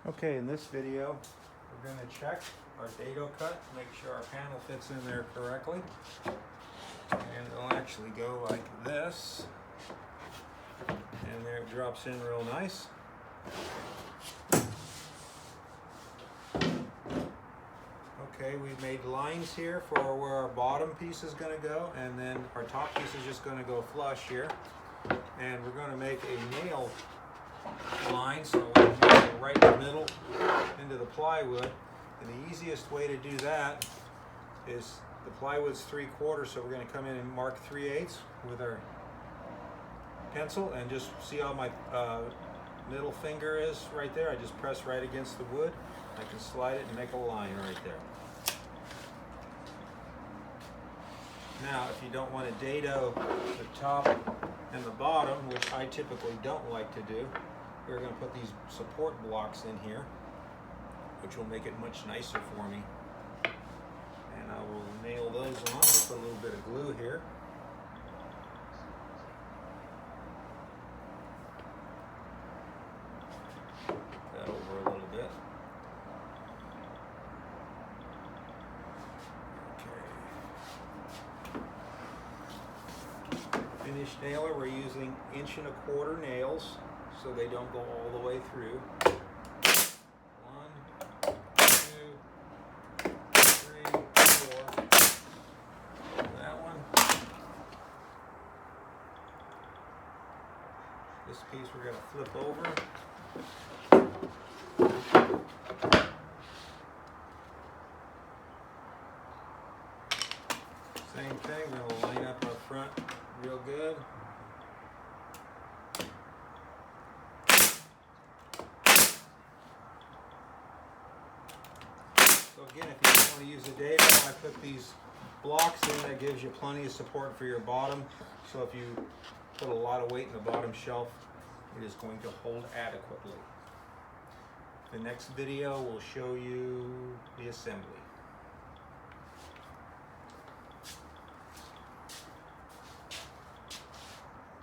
Okay, in this video, we're going to check our dado cut, make sure our panel fits in there correctly. And it'll actually go like this. And there it drops in real nice. Okay, we've made lines here for where our bottom piece is going to go, and then our top piece is just going to go flush here. And we're going to make a nail line, so we can go right in the middle into the plywood. And the easiest way to do that is the plywood's 3/4, so we're going to come in and mark 3/8 with our pencil, and just see how my middle finger is right there. I just press right against the wood. I can slide it and make a line right there. Now, if you don't want to dado the top and the bottom, which I typically don't like to do, we're going to put these support blocks in here, which will make it much nicer for me. And I will nail those on. We'll put a little bit of glue here. Put that over a little bit. Okay. Finish nailer, we're using 1¼ nails so they don't go all the way through. 1, 2, 3, 4. That one. This piece we're going to flip over. Same thing, we're going to line up our front real good. So again, if you don't want to use the dado, I put these blocks in. That gives you plenty of support for your bottom. So if you put a lot of weight in the bottom shelf, it is going to hold adequately. The next video will show you the assembly.